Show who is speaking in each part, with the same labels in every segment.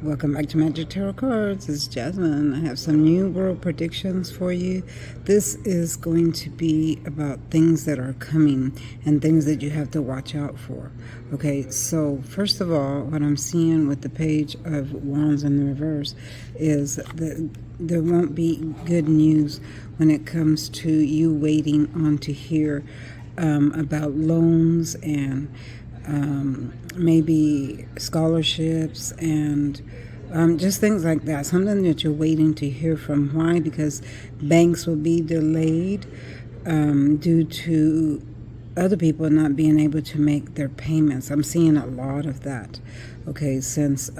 Speaker 1: Welcome back to Magic Tarot Cards. It's Jasmine. I have some new world predictions for you. This is going to be about things that are coming and things that you have to watch out for. Okay, so first of all, what I'm seeing with the Page of Wands in the reverse is that there won't be good news when it comes to you waiting on to hear about loans and maybe scholarships and just things like that. Something that you're waiting to hear from. Why? Because banks will be delayed due to other people not being able to make their payments. I'm seeing a lot of that. Okay, since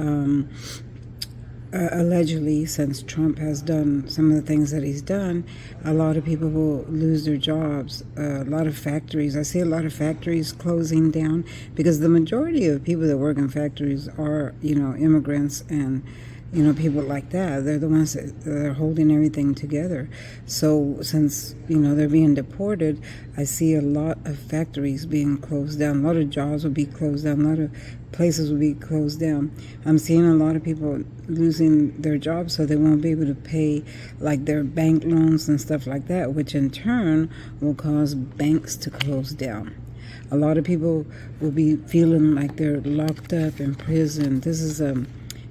Speaker 1: allegedly, since Trump has done some of the things that he's done, a lot of people will lose their jobs. A lot of factories. I see a lot of factories closing down because the majority of people that work in factories are, immigrants and, people like that. They're the ones that are holding everything together. So since, they're being deported, I see a lot of factories being closed down. A lot of jobs will be closed down. A lot of places will be closed down. I'm seeing a lot of people losing their jobs, so they won't be able to pay like their bank loans and stuff like that, which in turn will cause banks to close down. A lot of people will be feeling like they're locked up in prison. This is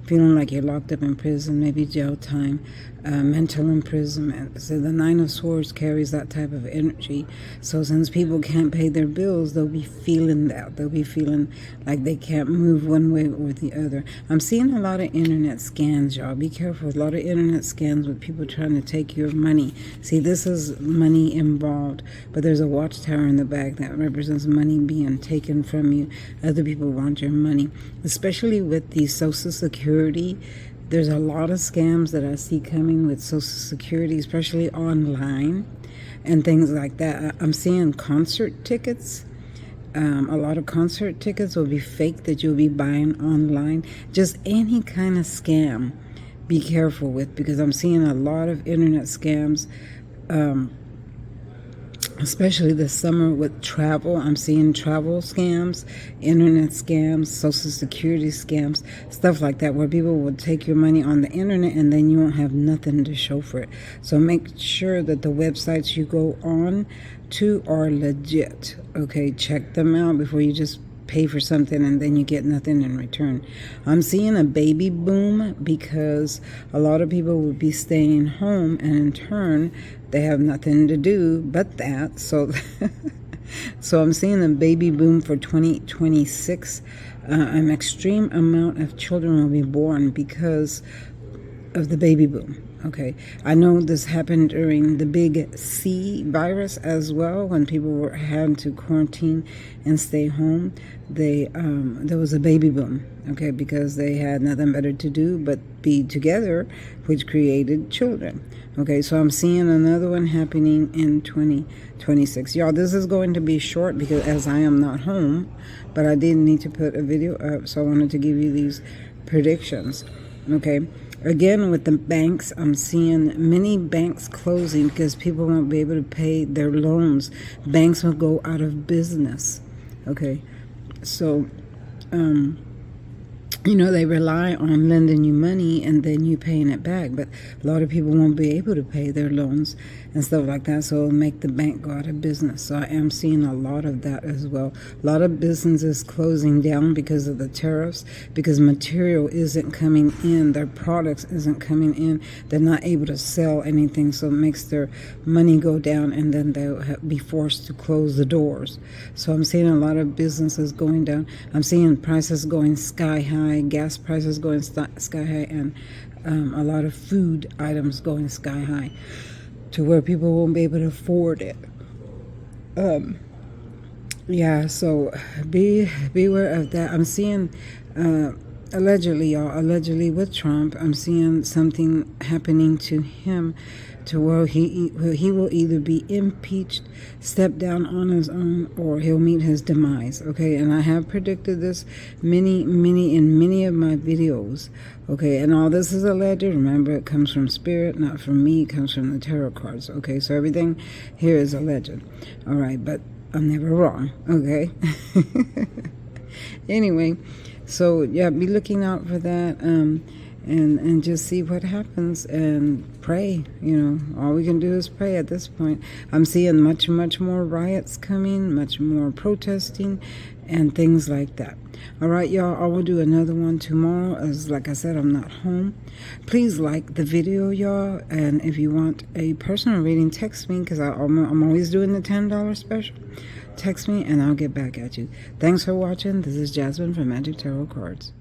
Speaker 1: feeling like you're locked up in prison, maybe jail time, mental imprisonment. So the Nine of Swords carries that type of energy. So since people can't pay their bills, they'll be feeling that. They'll be feeling like they can't move one way or the other. I'm seeing a lot of internet scams, y'all. Be careful. A lot of internet scams with people trying to take your money. See, this is money involved, but there's a watchtower in the back that represents money being taken from you. Other people want your money, especially with the Social Security. There's a lot of scams that I see coming with Social Security, especially online and things like that. I'm seeing concert tickets. A lot of concert tickets will be fake that you'll be buying online. Just any kind of scam, be careful with, because I'm seeing a lot of internet scams, especially this summer with travel. I'm seeing travel scams, internet scams, Social Security scams, stuff like that, where people will take your money on the internet and then you won't have nothing to show for it. So make sure that the websites you go on to are legit. Okay, check them out before you just pay for something and then you get nothing in return. I'm seeing a baby boom because a lot of people will be staying home, and in turn they have nothing to do but that. So I'm seeing a baby boom for 2026. An extreme amount of children will be born because of the baby boom. Okay, I know this happened during the big C virus as well, when people had to quarantine and stay home. There was a baby boom, okay, because they had nothing better to do but be together, which created children. Okay, so I'm seeing another one happening in 2026. Y'all, this is going to be short because as I am not home, but I did need to put a video up, so I wanted to give you these predictions. Okay. Again, with the banks, I'm seeing many banks closing because people won't be able to pay their loans. Banks will go out of business. Okay, so they rely on lending you money and then you paying it back. But a lot of people won't be able to pay their loans and stuff like that, so it'll make the bank go out of business. So I am seeing a lot of that as well. A lot of businesses closing down because of the tariffs, because material isn't coming in, their products isn't coming in. They're not able to sell anything, so it makes their money go down, and then they'll be forced to close the doors. So I'm seeing a lot of businesses going down. I'm seeing prices going sky high, gas prices going sky high, and a lot of food items going sky high to where people won't be able to afford it. So beware of that. I'm seeing allegedly with Trump, I'm seeing something happening to him to where he will either be impeached, step down on his own, or he'll meet his demise. Okay, and I have predicted this many of my videos. Okay, and all this is alleged. Remember, it comes from spirit, not from me. It comes from the tarot cards. Okay, so everything here is alleged. All right, but I'm never wrong. Okay. Anyway, so yeah, be looking out for that. and just see what happens and pray. All we can do is pray at this point. I'm seeing much more riots coming, much more protesting and things like that. All right, y'all, I will do another one tomorrow. As like I said, I'm not home. Please like the video, y'all, and if you want a personal reading, text me, because I'm always doing the $10 special. Text me and I'll get back at you. Thanks for watching. This is Jasmine from Magic Tarot Cards.